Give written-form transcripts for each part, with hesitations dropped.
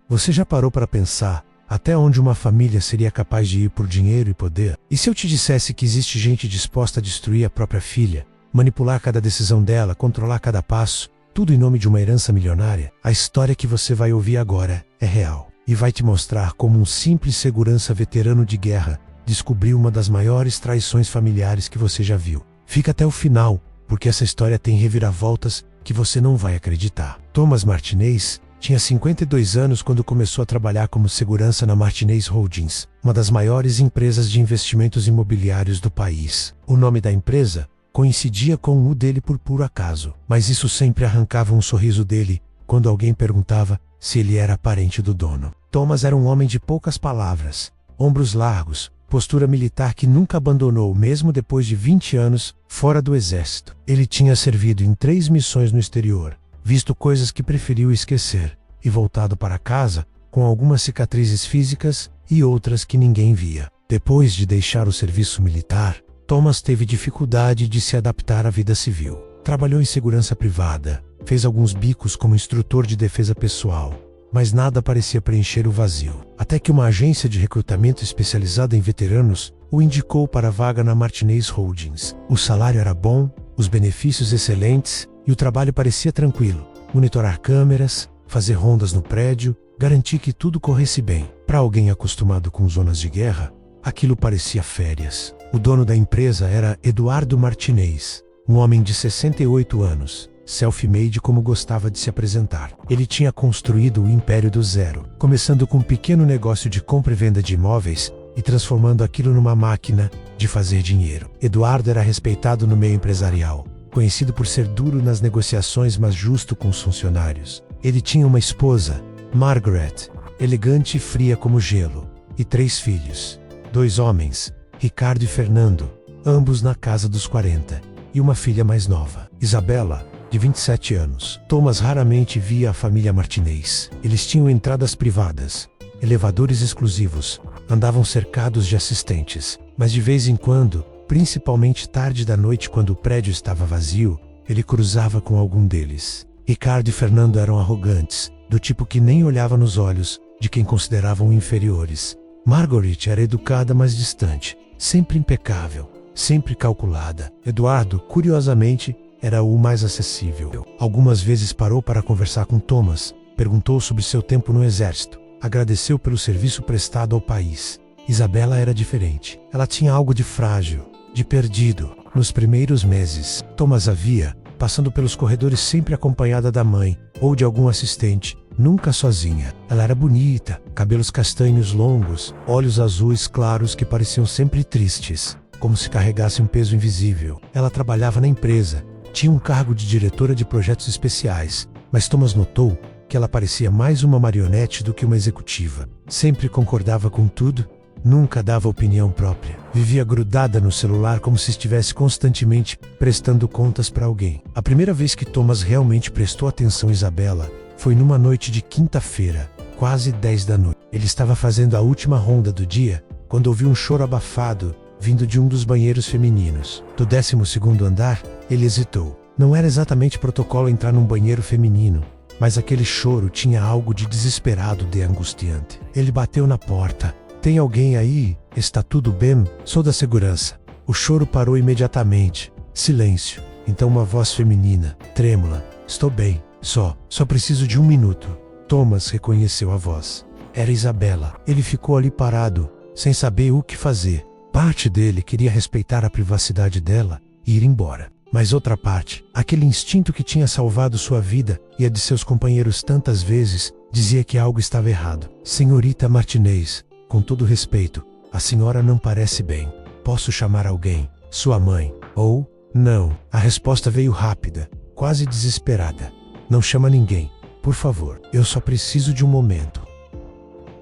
Você já parou para pensar até onde uma família seria capaz de ir por dinheiro e poder? E se eu te dissesse que existe gente disposta a destruir a própria filha, manipular cada decisão dela, controlar cada passo, tudo em nome de uma herança milionária? A história que você vai ouvir agora é real e vai te mostrar como um simples segurança veterano de guerra descobriu uma das maiores traições familiares que você já viu. Fica até o final, porque essa história tem reviravoltas que você não vai acreditar. Thomas Martinez tinha 52 anos quando começou a trabalhar como segurança na Martinez Holdings, uma das maiores empresas de investimentos imobiliários do país. O nome da empresa coincidia com o dele por puro acaso, mas isso sempre arrancava um sorriso dele quando alguém perguntava se ele era parente do dono. Thomas era um homem de poucas palavras, ombros largos, postura militar que nunca abandonou mesmo depois de 20 anos fora do exército. Ele tinha servido em 3 missões no exterior, visto coisas que preferiu esquecer, e voltado para casa com algumas cicatrizes físicas e outras que ninguém via. Depois de deixar o serviço militar, Thomas teve dificuldade de se adaptar à vida civil. Trabalhou em segurança privada, fez alguns bicos como instrutor de defesa pessoal, mas nada parecia preencher o vazio. Até que uma agência de recrutamento especializada em veteranos o indicou para a vaga na Martinez Holdings. O salário era bom, os benefícios excelentes e o trabalho parecia tranquilo. Monitorar câmeras, fazer rondas no prédio, garantir que tudo corresse bem. Para alguém acostumado com zonas de guerra, aquilo parecia férias. O dono da empresa era Eduardo Martinez, um homem de 68 anos, self-made como gostava de se apresentar. Ele tinha construído o império do zero, começando com um pequeno negócio de compra e venda de imóveis e transformando aquilo numa máquina de fazer dinheiro. Eduardo era respeitado no meio empresarial, conhecido por ser duro nas negociações, mas justo com os funcionários. Ele tinha uma esposa, Margaret, elegante e fria como gelo, e 3 filhos, 2 homens, Ricardo e Fernando, ambos na casa dos 40, e uma filha mais nova, Isabela, de 27 anos. Thomas raramente via a família Martinez. Eles tinham entradas privadas, elevadores exclusivos, andavam cercados de assistentes, mas de vez em quando, principalmente tarde da noite quando o prédio estava vazio, ele cruzava com algum deles. Ricardo e Fernando eram arrogantes, do tipo que nem olhava nos olhos de quem consideravam inferiores. Margaret era educada, mas distante, sempre impecável, sempre calculada. Eduardo, curiosamente, era o mais acessível. Algumas vezes parou para conversar com Thomas, perguntou sobre seu tempo no exército, agradeceu pelo serviço prestado ao país. Isabela era diferente. Ela tinha algo de frágil, de perdido. Nos primeiros meses, Thomas a via passando pelos corredores sempre acompanhada da mãe ou de algum assistente, nunca sozinha. Ela era bonita, cabelos castanhos longos, olhos azuis claros que pareciam sempre tristes, como se carregasse um peso invisível. Ela trabalhava na empresa, tinha um cargo de diretora de projetos especiais, mas Thomas notou que ela parecia mais uma marionete do que uma executiva. Sempre concordava com tudo, nunca dava opinião própria. Vivia grudada no celular como se estivesse constantemente prestando contas para alguém. A primeira vez que Thomas realmente prestou atenção a Isabela foi numa noite de quinta-feira, quase 10 da noite. Ele estava fazendo a última ronda do dia quando ouviu um choro abafado vindo de um dos banheiros femininos. Do 12º andar, ele hesitou. Não era exatamente protocolo entrar num banheiro feminino, mas aquele choro tinha algo de desesperado, de angustiante. Ele bateu na porta. "Tem alguém aí? Está tudo bem? Sou da segurança." O choro parou imediatamente. Silêncio. Então uma voz feminina, trêmula. "Estou bem. Só preciso de 1 minuto." Thomas reconheceu a voz. Era Isabela. Ele ficou ali parado, sem saber o que fazer. Parte dele queria respeitar a privacidade dela e ir embora. Mas outra parte, aquele instinto que tinha salvado sua vida e a de seus companheiros tantas vezes, dizia que algo estava errado. "Senhorita Martinez, com todo respeito, a senhora não parece bem. Posso chamar alguém? Sua mãe?" Ou, "Não." A resposta veio rápida, quase desesperada. "Não chama ninguém. Por favor, eu só preciso de um momento."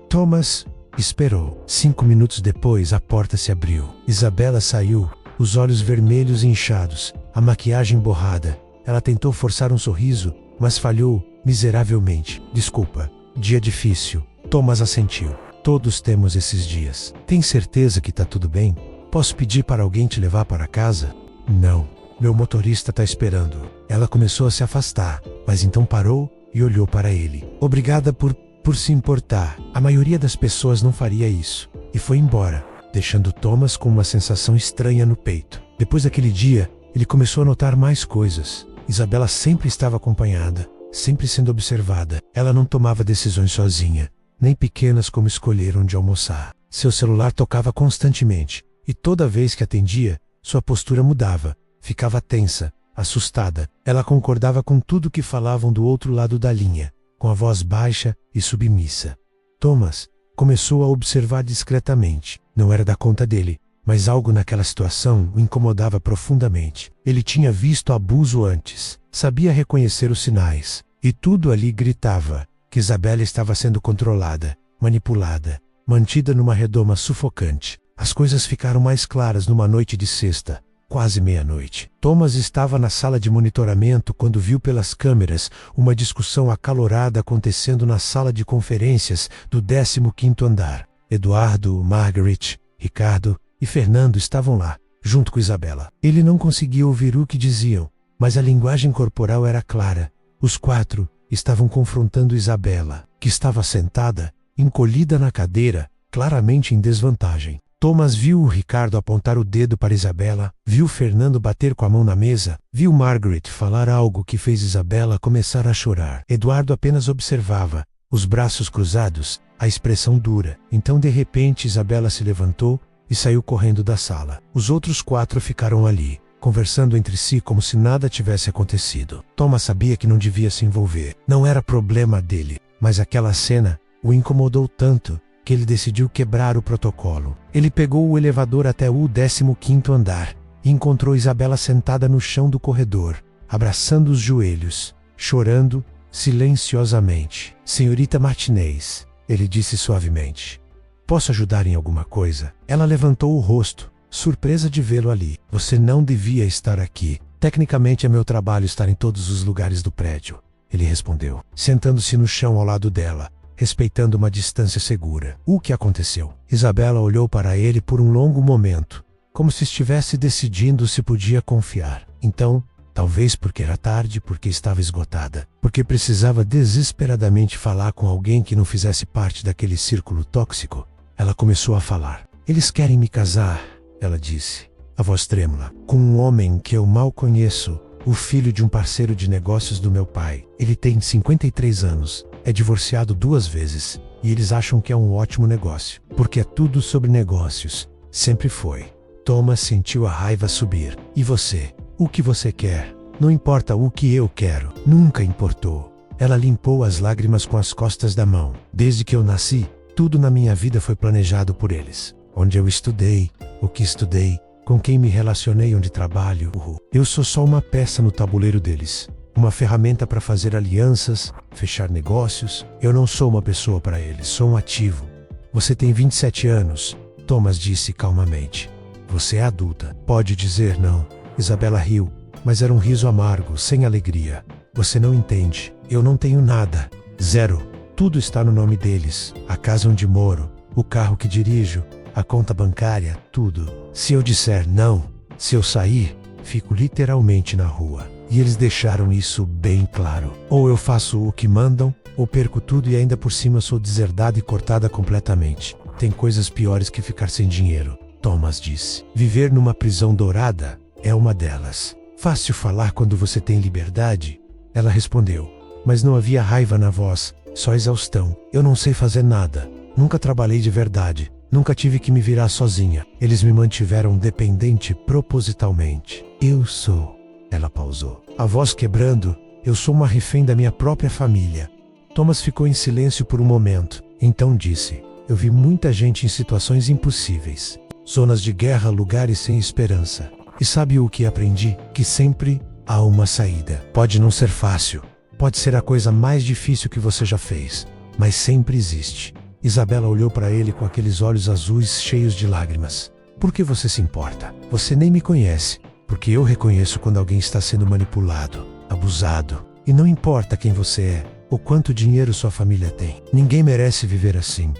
Thomas esperou. 5 minutos depois, a porta se abriu. Isabela saiu, os olhos vermelhos e inchados, a maquiagem borrada. Ela tentou forçar um sorriso, mas falhou miseravelmente. "Desculpa. Dia difícil." Thomas assentiu. "Todos temos esses dias." "Tem certeza que tá tudo bem? Posso pedir para alguém te levar para casa?" "Não. Meu motorista tá esperando." Ela começou a se afastar, mas então parou e olhou para ele. "Obrigada por por se importar. A maioria das pessoas não faria isso. E foi embora, deixando Thomas com uma sensação estranha no peito. Depois daquele dia, ele começou a notar mais coisas. Isabela sempre estava acompanhada, sempre sendo observada. Ela não tomava decisões sozinha, nem pequenas como escolher onde almoçar. Seu celular tocava constantemente, e toda vez que atendia, sua postura mudava, ficava tensa, assustada. Ela concordava com tudo que falavam do outro lado da linha, com a voz baixa e submissa. Thomas começou a observar discretamente. Não era da conta dele, mas algo naquela situação o incomodava profundamente. Ele tinha visto abuso antes, sabia reconhecer os sinais, e tudo ali gritava que Isabela estava sendo controlada, manipulada, mantida numa redoma sufocante. As coisas ficaram mais claras numa noite de sexta, quase meia-noite. Thomas estava na sala de monitoramento quando viu pelas câmeras uma discussão acalorada acontecendo na sala de conferências do 15º andar. Eduardo, Margaret, Ricardo e Fernando estavam lá, junto com Isabela. Ele não conseguia ouvir o que diziam, mas a linguagem corporal era clara. Os quatro estavam confrontando Isabela, que estava sentada, encolhida na cadeira, claramente em desvantagem. Thomas viu o Ricardo apontar o dedo para Isabela, viu Fernando bater com a mão na mesa, viu Margaret falar algo que fez Isabela começar a chorar. Eduardo apenas observava, os braços cruzados, a expressão dura. Então, de repente, Isabela se levantou e saiu correndo da sala. Os outros quatro ficaram ali, conversando entre si como se nada tivesse acontecido. Thomas sabia que não devia se envolver. Não era problema dele, mas aquela cena o incomodou tanto que ele decidiu quebrar o protocolo. Ele pegou o elevador até o 15º andar e encontrou Isabela sentada no chão do corredor, abraçando os joelhos, chorando silenciosamente. Senhorita Martinez, ele disse suavemente. Posso ajudar em alguma coisa? Ela levantou o rosto, surpresa de vê-lo ali. Você não devia estar aqui. Tecnicamente é meu trabalho estar em todos os lugares do prédio, ele respondeu, sentando-se no chão ao lado dela, respeitando uma distância segura. O que aconteceu? Isabela olhou para ele por um longo momento, como se estivesse decidindo se podia confiar. Então, talvez porque era tarde, porque estava esgotada, porque precisava desesperadamente falar com alguém que não fizesse parte daquele círculo tóxico, ela começou a falar. Eles querem me casar, ela disse, a voz trêmula, com um homem que eu mal conheço, o filho de um parceiro de negócios do meu pai. Ele tem 53 anos, é divorciado 2 vezes, e eles acham que é um ótimo negócio, porque é tudo sobre negócios. Sempre foi. Thomas sentiu a raiva subir. E você? O que você quer? Não importa o que eu quero. Nunca importou. Ela limpou as lágrimas com as costas da mão. Desde que eu nasci, tudo na minha vida foi planejado por eles. Onde eu estudei, o que estudei, com quem me relacionei, onde trabalho. Eu sou só uma peça no tabuleiro deles. Uma ferramenta para fazer alianças, fechar negócios. Eu não sou uma pessoa para eles, sou um ativo. Você tem 27 anos, Thomas disse calmamente. Você é adulta. Pode dizer não. Isabela riu, mas era um riso amargo, sem alegria. Você não entende. Eu não tenho nada. Zero. Tudo está no nome deles. A casa onde moro, o carro que dirijo, a conta bancária, tudo. Se eu disser não, se eu sair, fico literalmente na rua. E eles deixaram isso bem claro. Ou eu faço o que mandam, ou perco tudo e ainda por cima sou deserdada e cortada completamente. Tem coisas piores que ficar sem dinheiro, Thomas disse. Viver numa prisão dourada é uma delas. Fácil falar quando você tem liberdade, ela respondeu. Mas não havia raiva na voz, só exaustão. Eu não sei fazer nada. Nunca trabalhei de verdade. Nunca tive que me virar sozinha. Eles me mantiveram dependente propositalmente. Eu sou. Ela pausou. A voz quebrando. Eu sou uma refém da minha própria família. Thomas ficou em silêncio por um momento. Então disse. Eu vi muita gente em situações impossíveis. Zonas de guerra, lugares sem esperança. E sabe o que aprendi? Que sempre há uma saída. Pode não ser fácil. Pode ser a coisa mais difícil que você já fez. Mas sempre existe. Isabela olhou para ele com aqueles olhos azuis cheios de lágrimas. Por que você se importa? Você nem me conhece. Porque eu reconheço quando alguém está sendo manipulado, abusado. E não importa quem você é, ou quanto dinheiro sua família tem. Ninguém merece viver assim.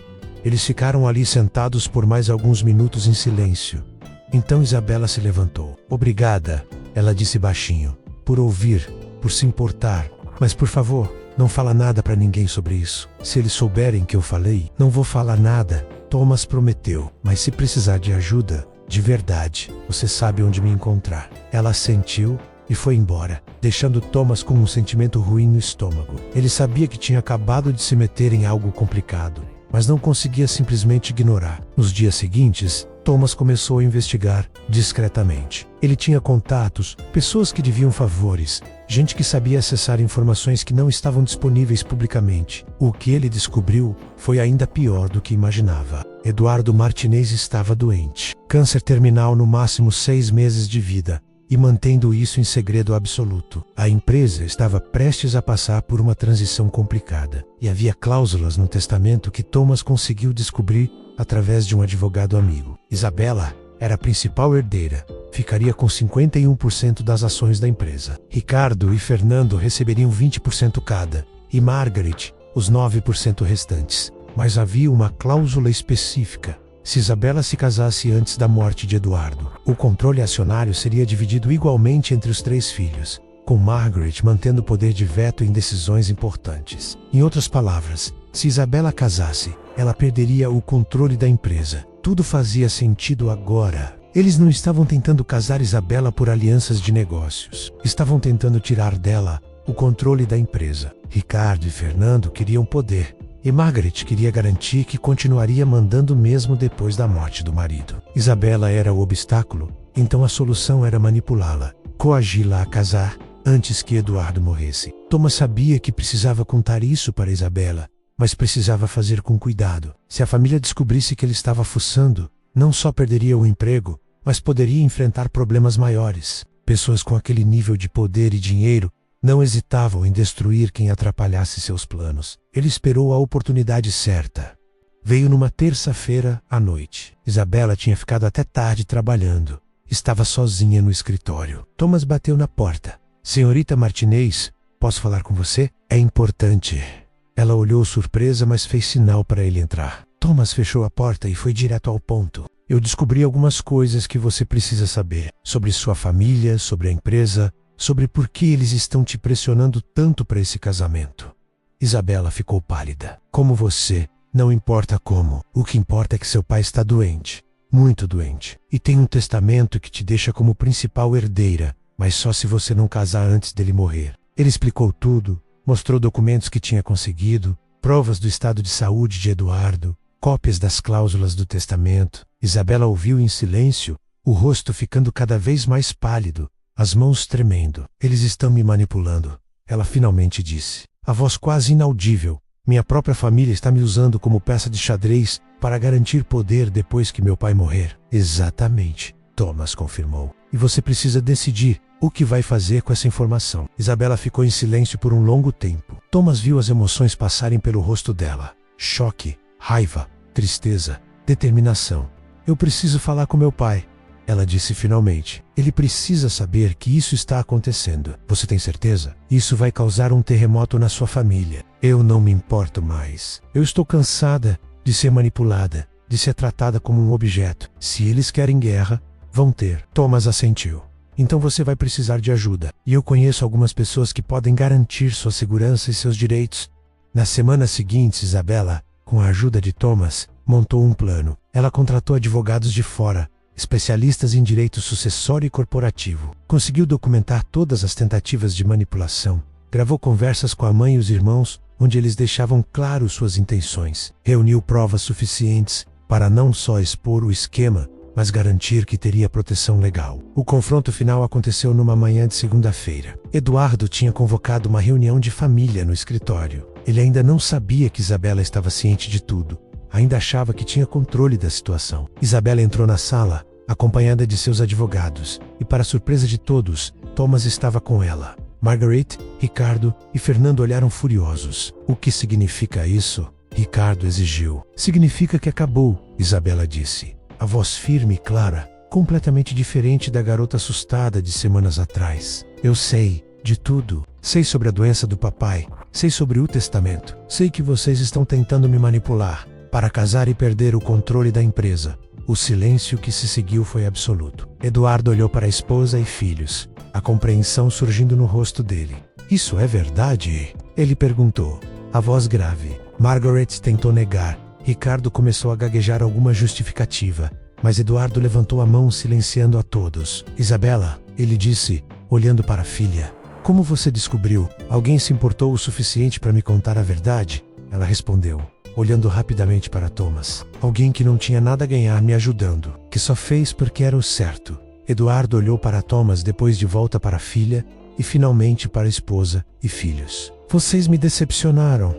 Eles ficaram ali sentados por mais alguns minutos em silêncio. Então Isabela se levantou. Obrigada, ela disse baixinho, por ouvir, por se importar. Mas por favor, Não fala nada para ninguém sobre isso. Se eles souberem que eu falei, não vou falar nada. Thomas prometeu. Mas se precisar de ajuda, de verdade, você sabe onde me encontrar. Ela assentiu e foi embora, deixando Thomas com um sentimento ruim no estômago. Ele sabia que tinha acabado de se meter em algo complicado, mas não conseguia simplesmente ignorar. Nos dias seguintes, Thomas começou a investigar discretamente. Ele tinha contatos, pessoas que deviam favores, gente que sabia acessar informações que não estavam disponíveis publicamente. O que ele descobriu foi ainda pior do que imaginava. Eduardo Martinez estava doente. Câncer terminal no máximo 6 meses de vida. E mantendo isso em segredo absoluto. A empresa estava prestes a passar por uma transição complicada. E havia cláusulas no testamento que Thomas conseguiu descobrir através de um advogado amigo. Isabela era a principal herdeira. Ficaria com 51% das ações da empresa. Ricardo e Fernando receberiam 20% cada. E Margaret, os 9% restantes. Mas havia uma cláusula específica. Se Isabela se casasse antes da morte de Eduardo, o controle acionário seria dividido igualmente entre os 3 filhos, com Margaret mantendo o poder de veto em decisões importantes. Em outras palavras, se Isabela casasse, ela perderia o controle da empresa. Tudo fazia sentido agora. Eles não estavam tentando casar Isabela por alianças de negócios. Estavam tentando tirar dela o controle da empresa. Ricardo e Fernando queriam poder. E Margaret queria garantir que continuaria mandando mesmo depois da morte do marido. Isabela era o obstáculo, então a solução era manipulá-la, coagi-la a casar antes que Eduardo morresse. Thomas sabia que precisava contar isso para Isabela, mas precisava fazer com cuidado. Se a família descobrisse que ele estava fuçando, não só perderia o emprego, mas poderia enfrentar problemas maiores. Pessoas com aquele nível de poder e dinheiro não hesitavam em destruir quem atrapalhasse seus planos. Ele esperou a oportunidade certa. Veio numa terça-feira à noite. Isabela tinha ficado até tarde trabalhando. Estava sozinha no escritório. Thomas bateu na porta. Senhorita Martinez, posso falar com você? É importante. Ela olhou surpresa, mas fez sinal para ele entrar. Thomas fechou a porta e foi direto ao ponto. Eu descobri algumas coisas que você precisa saber. Sobre sua família, sobre a empresa, sobre por que eles estão te pressionando tanto para esse casamento. Isabela ficou pálida. Como você, não importa como. O que importa é que seu pai está doente. Muito doente. E tem um testamento que te deixa como principal herdeira, mas só se você não casar antes dele morrer. Ele explicou tudo, mostrou documentos que tinha conseguido, provas do estado de saúde de Eduardo, cópias das cláusulas do testamento. Isabela ouviu em silêncio, o rosto ficando cada vez mais pálido, as mãos tremendo. Eles estão me manipulando, ela finalmente disse. A voz quase inaudível. Minha própria família está me usando como peça de xadrez para garantir poder depois que meu pai morrer. Exatamente, Thomas confirmou. E você precisa decidir o que vai fazer com essa informação. Isabela ficou em silêncio por um longo tempo. Thomas viu as emoções passarem pelo rosto dela. Choque, raiva, tristeza, determinação. Eu preciso falar com meu pai. Ela disse finalmente. Ele precisa saber que isso está acontecendo. Você tem certeza? Isso vai causar um terremoto na sua família. Eu não me importo mais. Eu estou cansada de ser manipulada, de ser tratada como um objeto. Se eles querem guerra, vão ter. Thomas assentiu. Então você vai precisar de ajuda. E eu conheço algumas pessoas que podem garantir sua segurança e seus direitos. Nas semanas seguintes, Isabela, com a ajuda de Thomas, montou um plano. Ela contratou advogados de fora, especialistas em direito sucessório e corporativo. Conseguiu documentar todas as tentativas de manipulação. Gravou conversas com a mãe e os irmãos, onde eles deixavam claro suas intenções. Reuniu provas suficientes para não só expor o esquema, mas garantir que teria proteção legal. O confronto final aconteceu numa manhã de segunda-feira. Eduardo tinha convocado uma reunião de família no escritório. Ele ainda não sabia que Isabela estava ciente de tudo. Ainda achava que tinha controle da situação. Isabela entrou na sala, acompanhada de seus advogados, e para surpresa de todos, Thomas estava com ela. Margaret, Ricardo e Fernando olharam furiosos. O que significa isso? Ricardo exigiu. Significa que acabou, Isabela disse. A voz firme e clara, completamente diferente da garota assustada de semanas atrás. Eu sei de tudo. Sei sobre a doença do papai. Sei sobre o testamento. Sei que vocês estão tentando me manipular para casar e perder o controle da empresa. O silêncio que se seguiu foi absoluto. Eduardo olhou para a esposa e filhos, a compreensão surgindo no rosto dele. Isso é verdade? Ele perguntou, a voz grave. Margaret tentou negar. Ricardo começou a gaguejar alguma justificativa, mas Eduardo levantou a mão silenciando a todos. Isabela, ele disse, olhando para a filha. Como você descobriu? Alguém se importou o suficiente para me contar a verdade? Ela respondeu, olhando rapidamente para Thomas. Alguém que não tinha nada a ganhar me ajudando, que só fez porque era o certo. Eduardo olhou para Thomas, depois de volta para a filha e finalmente para a esposa e filhos. Vocês me decepcionaram,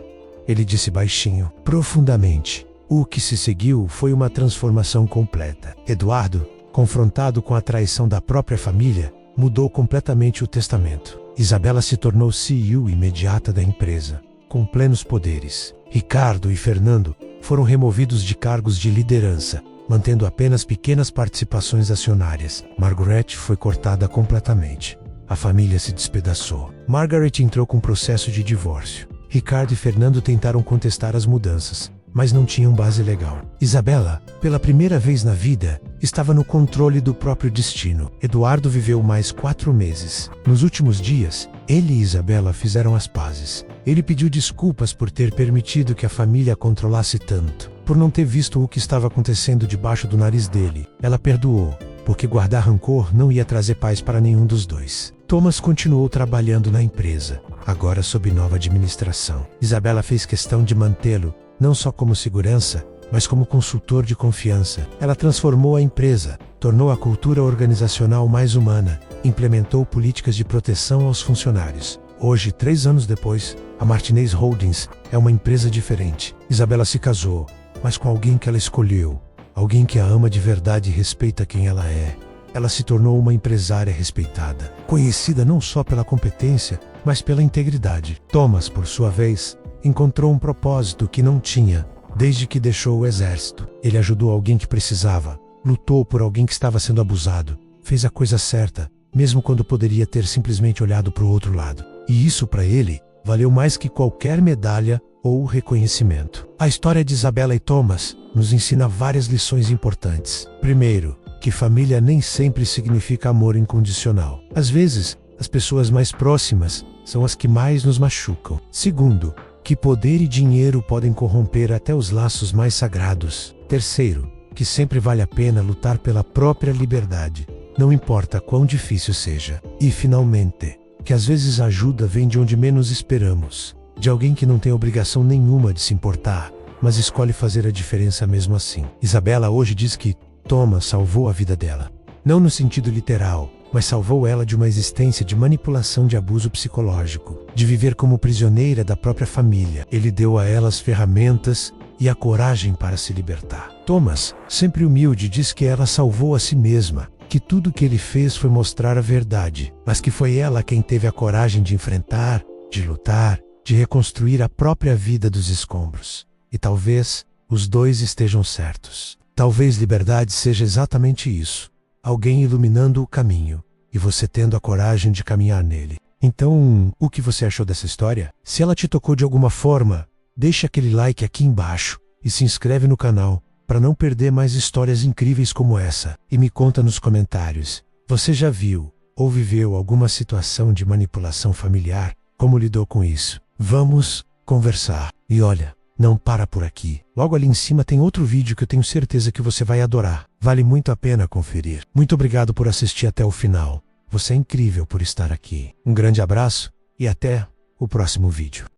ele disse baixinho, profundamente. O que se seguiu foi uma transformação completa. Eduardo, confrontado com a traição da própria família, mudou completamente o testamento. Isabela se tornou CEO imediata da empresa, com plenos poderes. Ricardo e Fernando foram removidos de cargos de liderança, mantendo apenas pequenas participações acionárias. Margaret foi cortada completamente. A família se despedaçou. Margaret entrou com processo de divórcio. Ricardo e Fernando tentaram contestar as mudanças, mas não tinham base legal. Isabela, pela primeira vez na vida, estava no controle do próprio destino. Eduardo viveu mais 4 meses. Nos últimos dias, ele e Isabela fizeram as pazes. Ele pediu desculpas por ter permitido que a família controlasse tanto, por não ter visto o que estava acontecendo debaixo do nariz dele. Ela perdoou, porque guardar rancor não ia trazer paz para nenhum dos dois. Thomas continuou trabalhando na empresa, agora sob nova administração. Isabela fez questão de mantê-lo, não só como segurança, mas como consultor de confiança. Ela transformou a empresa, tornou a cultura organizacional mais humana, implementou políticas de proteção aos funcionários. Hoje, 3 anos depois, a Martinez Holdings é uma empresa diferente. Isabela se casou, mas com alguém que ela escolheu, alguém que a ama de verdade e respeita quem ela é. Ela se tornou uma empresária respeitada, conhecida não só pela competência, mas pela integridade. Thomas, por sua vez, encontrou um propósito que não tinha, desde que deixou o exército. Ele ajudou alguém que precisava, lutou por alguém que estava sendo abusado, fez a coisa certa, mesmo quando poderia ter simplesmente olhado para o outro lado. E isso, para ele, valeu mais que qualquer medalha ou reconhecimento. A história de Isabela e Thomas nos ensina várias lições importantes. Primeiro, que família nem sempre significa amor incondicional. Às vezes, as pessoas mais próximas são as que mais nos machucam. Segundo, que poder e dinheiro podem corromper até os laços mais sagrados. Terceiro, que sempre vale a pena lutar pela própria liberdade, não importa quão difícil seja. E finalmente, que às vezes a ajuda vem de onde menos esperamos, de alguém que não tem obrigação nenhuma de se importar, mas escolhe fazer a diferença mesmo assim. Isabela hoje diz que Thomas salvou a vida dela. Não no sentido literal, mas salvou ela de uma existência de manipulação de abuso psicológico, de viver como prisioneira da própria família. Ele deu a ela as ferramentas e a coragem para se libertar. Thomas, sempre humilde, diz que ela salvou a si mesma, que tudo que ele fez foi mostrar a verdade, mas que foi ela quem teve a coragem de enfrentar, de lutar, de reconstruir a própria vida dos escombros. E talvez os dois estejam certos. Talvez liberdade seja exatamente isso. Alguém iluminando o caminho, e você tendo a coragem de caminhar nele. Então, o que você achou dessa história? Se ela te tocou de alguma forma, deixa aquele like aqui embaixo, e se inscreve no canal, para não perder mais histórias incríveis como essa. E me conta nos comentários, você já viu, ou viveu alguma situação de manipulação familiar? Como lidou com isso? Vamos conversar. E olha, não para por aqui. Logo ali em cima tem outro vídeo que eu tenho certeza que você vai adorar. Vale muito a pena conferir. Muito obrigado por assistir até o final. Você é incrível por estar aqui. Um grande abraço e até o próximo vídeo.